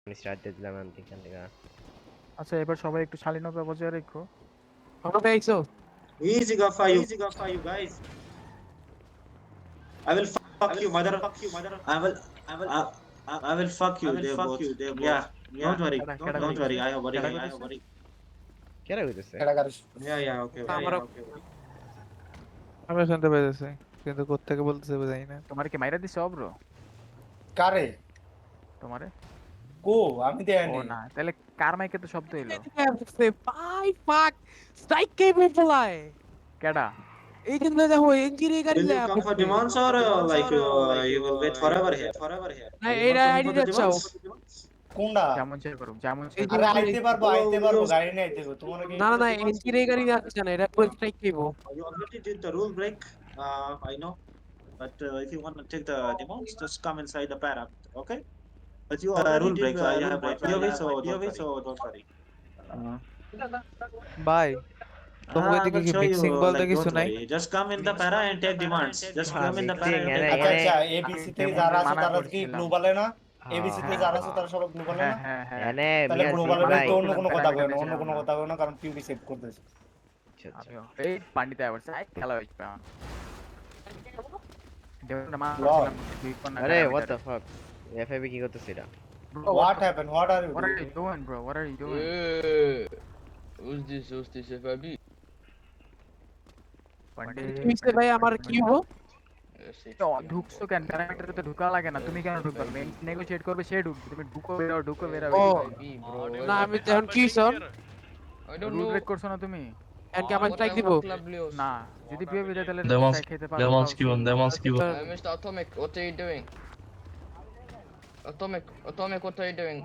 Start দিয়ে দিলাম আমি এখান থেকে। আচ্ছা এবার সবাই একটু শালীনতা বজায় রেখো। How পেয়েছো? Easy Gaffa, you guys. I will fuck you, mother. I will, I, I will fuck you. They both. Yeah, don't worry, কেডা don't worry. I have worry. কেডা I কইতেছে? have worry. কেরা হইতেছে? Yeah, okay. আমারও আমরা শুনতে পেয়েছি কিন্তু কোত্থেকে বলতেছে জানি না। তোমার কি মাইরা দিছে অব্র? কারে তোমারে? কো আমি ও দেয়নি না, তাহলে কার মাইকে তো শব্দ এলো? ভাই ফাক স্ট্রাইক কে বলায় কেডা? এই জন্য দেখো ইঞ্জিরি গাড়ি Will you come for demands or like you will wait forever here? না You এটা want to ID come for the চাও demands? কোনটা যেমন চাই করুক, যেমন চাই এই যে- আরে আইতে পারবো গাড়ি নিয়ে আইতে হবে তোমার কি না না না ইঞ্জিরি গাড়ি যাচ্ছে না এটা পুরো strike কেবো You already did the rule break. I know, but if you want to take the demands, just come inside the para. Okay? But you rule break. You have right POV, so don't worry. ভাই তোমাকে দিকে কি mixing বলতে কিছু নাই? Just come in the para and take demands. Just come in the para and take আচ্ছা demands. আচ্ছা ABC তে যারা আছে তারা কি গ্লোবালে না এবিসি তে যারা আছে তারা সব গ্লোবালে হ্যাঁ না হ্যাঁ হ্যাঁ। এনে তাহলে মিয়া গ্লোবালে ভাই। তো অন্য কোনো কথা কয় না প্যারামিটার অন্য কোনো ছিল না। কথা কয় না কারণ পিউবি সেভ করতেছে আচ্ছা, আচ্ছা। আমিও এই পান্ডিতে আবার চাই খেলা হইছে এখন। যেমন মা Lord. আরে what the fuck? এফআইবি কি করতেছে এটা? What happen what are you What are you doing, bro? What are you doing? Who's this FIB? মিসে ভাই আমার কি হবো ঢুকছো কেন? প্যারামিটারে তো ঢুকা লাগে না, তুমি কেন ঢুকবা? নেগোশিয়েট করবে সে ঢুকবে, তুমি ঢুকো বেরাও। ও FIB, bro. না আমি এখন কি সব I don't rule know. Break করছো না তুমি? এন্ড কি আমার স্ট্রাইক দিব না, যদি পিওবি দেয় তাহলে Demons- strike খেতে পারো। Demons given, demons given. Mr. Atomic, what are you doing? Atomic, what are you doing?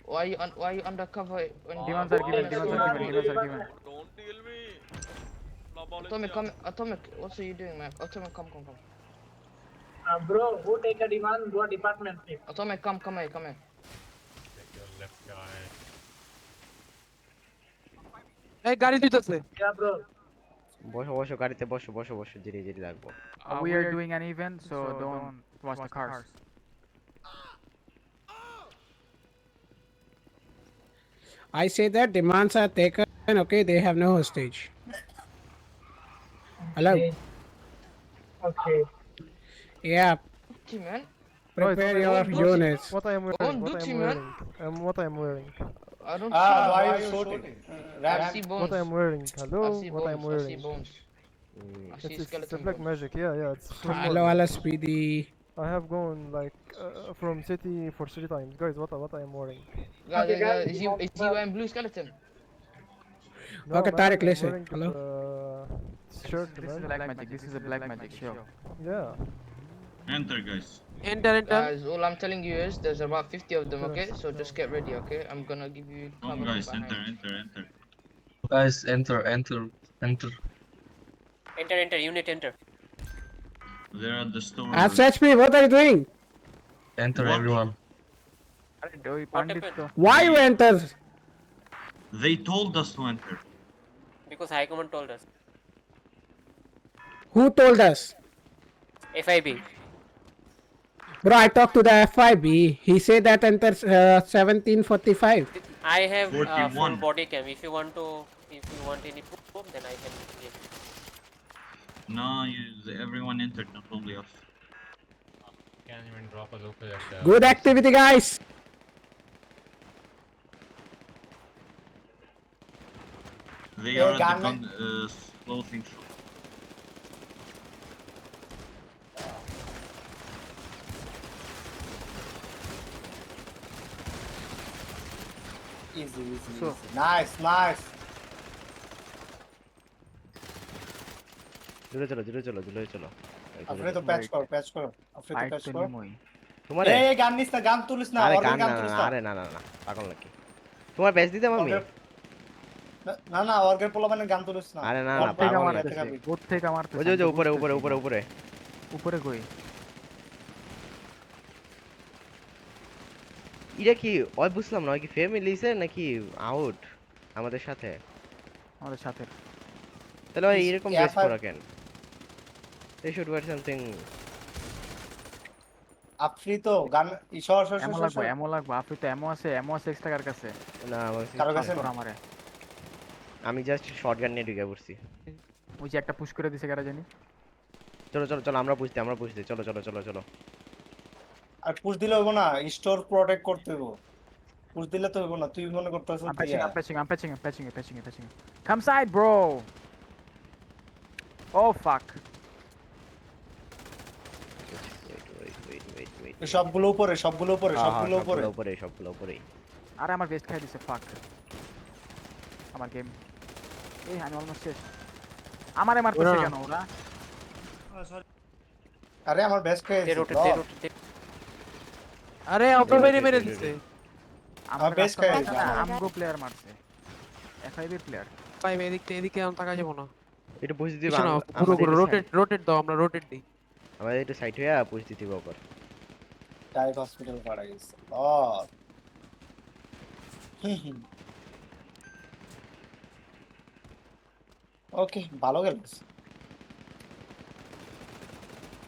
Why you undercover? When Demons are given. Atomic, what are you doing, man? Atomic, come. Bro, who take a demand? Go department. Atomic, come here. এই গাড়ি দিতেছে Yeah, bro. বসো গাড়িতে বসো জিরি লাগবো। We are doing an event, so don't watch the cars. I say that demands are taken, okay, they have no hostage. Hello? Okay. Yeah, Duty, man. prepare your units. What I am wearing? Don't What do I to am me, wearing? What I am wearing? I don't why see. you shooting I see bones. What I am wearing? Hello? I see What I am bones. I see wearing? bones. I see It's a skeleton black bones. magic. Yeah. It's from Hello, hello, Speedy. I have gone like from city for 3 times, guys. What I am wearing? Guys, is he wearing blue skeleton? No, Okay, man, Tariq, I'm listen. wearing Hello? Shirt, This is man. black magic, sure. Yeah. Enter, guys. Enter Guys, all I'm telling you is there's about 50 of them, okay? So just get ready, okay? I'm gonna give you cover from behind. Guys, enter. Enter. Unit enter. They're at the store. SHP, what are you doing? Enter, everyone. আরে ওই পান্ডিত তো Why you enter? They told us to enter. Because High Command told us. Who told us? FIB. Bro, I talked to the FIB. He said that enter 1745. I have 41. full body cam. If you want any proof, then I can give. No, everyone entered, not only us. Good activity, guys. They Yeah, are at the gunman. clothing shop. Easy So- nice দূরে চলো। আপনি তো প্যাচ করো আপনি তো fight প্যাচ তো করো নিমই। তোমার এই গান নিস না গান তুলিস না আরে অর্গান গান গান না তুলিস না, না আরে না পাগল নাকি? তোমার বেচ দিতাম আমি। না অর্গান পোলা মানে গান তুলিস না আরে না, অর্গান থেকে পাগল মারতেছে, থেকে আমি। বোট থেকে মারতেছে। ওই যে উপরে। উপরে কই? এটা কি ওই বুঝলাম না, ওই কি ফ্যামিলিছে নাকি আউট আমাদের সাথে? আমাদের সাথে। তাহলে ওই এরকম Yeah, বেস করা কেন? They should wear something. আপনি তো গান ঈশ্বর এমন লাগবো আপনি তো এমন আছে এক্সট্রা কার কাছে না আমার কারো কাছে তোর আমারে আমি জাস্ট শটগান নিয়ে ঢুকে পড়ছি। ওই যে একটা পুশ করে দিছে কারা জানি চলো চলো চলো আমরা পুষতে চলো চলো চলো চলো। আর পুশ দিলে হইব না, স্টোর প্রোটেক্ট করতে হইব। পুশ দিলে তো হইব না, তুই মনে করতেছ I'm patching. Come side, bro. Oh fuck. Wait. সবগুলো উপরে সবগুলো উপরে সবগুলো উপরে। আরে আমার বেস্ট খাই দিছে fuck. আমার গেম এই আমি অলমোস্ট শেষ আমারে মারতেছে কেন ওরা আরে আমার বেস্ট খেয়ে They rotate. আরে অটো মেরে দিছে আমার best খাই দিছে, আমগো প্লেয়ার মারছে এফআইবি প্লেয়ার ভাই এদিকে আমি তাকা যাব না এটা পুষ দিতে কিছু না, পুরো রোটেট দাও, আমরা রোটেট দিই। আমাদের একটু সাইড হয়ে পুষ দিতে হবে ওপর। টাইপ হসপিটাল পাড়া গেছে ওকে ভালো গেল।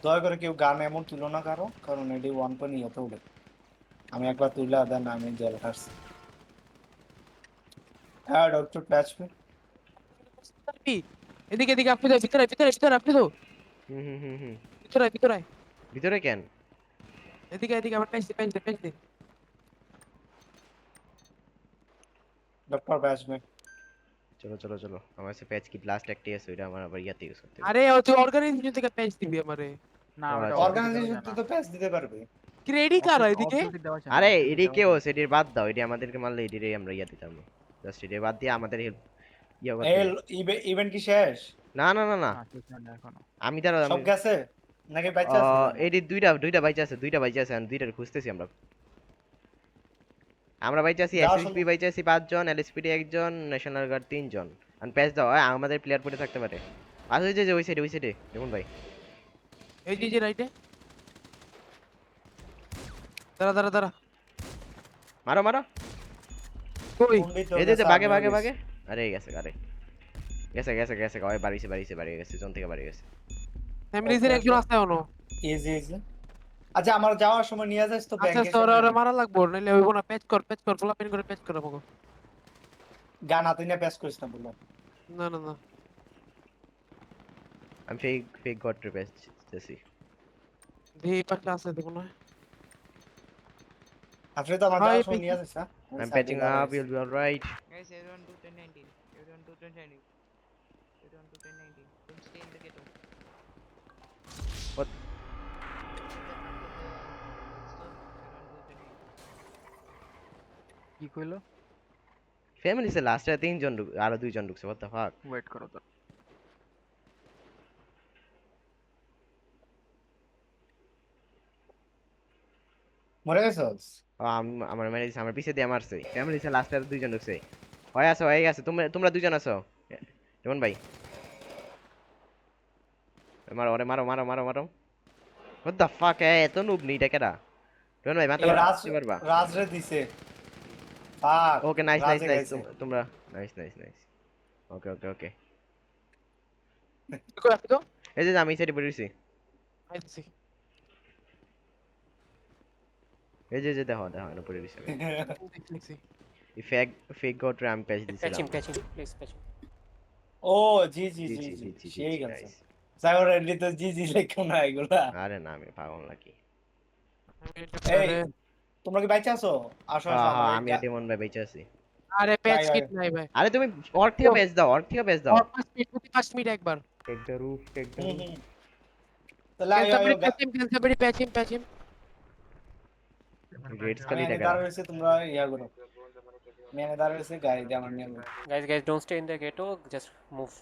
দয়া করে কেউ গান এমন তুলো না কারণ এডি 1 ইয়েতে উঠে। আমি একবার তুইলা দেন আমি জেল খাচ্ছি। হ্যাঁ ডক্টর প্যাচ মি এদিকে আপনি তো ভিতরে আপনি তো হুম ভিতরে ভিতরে কেন? এদিকে আমার প্যাচ দে ডক্টর প্যাচ মি চলো আমার কাছে প্যাচ কিট লাস্ট একটাই আছে, ওটা আমার আবার ইয়াতে ইউজ করতে হবে। আরে ও তুই অর্গানাইজেশন থেকে প্যাচ দিবি আমারে না অর্গানাইজেশন তো প্যাচ দিতে পারবে। কি রেডি কার এদিকে আরে এডি কেও এডির বাদ দাও, এডি আমাদেরকে মারলে এডিরে আমরা ইয়া দিতাম না। জাস্ট এডি বাদ দিয়ে আমাদের হেল্প ইয়া করতে। ইভেন্ট কি শেষ? না আমি তার সব গেছে নাকি বাচ্চা আছে? এডি দুইটা বাইচা আছে আর দুইটার খুঁজতেছি আমরা বাইচা আছি। এসএসপি বাইচা আছি 5 জন, এলএসপিডি 1 জন, ন্যাশনাল গার্ড 3 জন। আর প্যাচ দাও, আমাদের প্লেয়ার পড়ে থাকতে পারে। আর ওই যে ওই সাইডে দেখুন ভাই, এই যে রাইটে দাঁড়া মারো কই এই যে বাগে আরে গেছে ওই বাড়ি গেছে জোন থেকে বাড়ি গেছে। ফ্যামিলিজের একজন আছে এখনো ইজি আচ্ছা আমার যাওয়ার সময় নিয়ে যাস তো ব্যাংকে। আচ্ছা ওরা মারা লাগবো নাইলে হইব না। প্যাচ কর ফলা পেন করে প্যাচ কর আমাকে। গান হাতে নিয়ে প্যাচ করিস না বললো। না আমি ফেক গড প্যাচ দিতেছি। এই পাশে আছে দেখো না। আপনি তো আমার যাওয়ার সময় নিয়ে যাস না। I'm patching up, you'll be alright. Guys, everyone do 1019. Everyone do 1019. Don't stay in the ghetto. What? কি কইলো ফ্যামিলিতে লাস্টে 3 জন আরো 2 জন ঢুকছে। what the fuck? ওয়েট করো তো মরে গেছস? আমার ম্যানেজ আমার পিছে দিয়ে মারছে। ফ্যামিলিতে লাস্টে 2 জন ঢুকছে। হয়ে গেছে তোমরা 2 জন আছো যেমন ভাই। মারো what the fuck এত নুব নি এটা কেডা? যেমন ভাই মাথা মারতে পারবা? রাজ রে দিছে। ফাক ওকে নাইস তোমরা নাইস ওকে কই আপনি তো এই যে আমি সাইডে পড়েছি। আইছি এই যে দেখো না পড়েছি আমি। দেখছি এই ফেক গড র্যাম প্যাচ দিছিলাম। Patching, please patching. ও জি সেই গেছে। সাইবার রেডি তো জি লেখো না এগুলা। আরে না আমি পাগল নাকি। এই তোমরা কি বাইচা আছো? আসো আমি এমন ভাই বেঁচে আছি। আরে প্যাচ কিট নাই ভাই। আরে তুমি অর্থ থেকে প্যাচ দাও 5 মিনিট একবার টেক দ্য রুফ তাহলে আয় প্যাচ হিম রেডস খালি দেখা দাঁড়া রয়েছে তোমরা ইয়া করো। মেনে দাঁড়া রয়েছে গাড়ি দিয়ে আমার নিয়ে Guys, don't stay in the ghetto. Just move.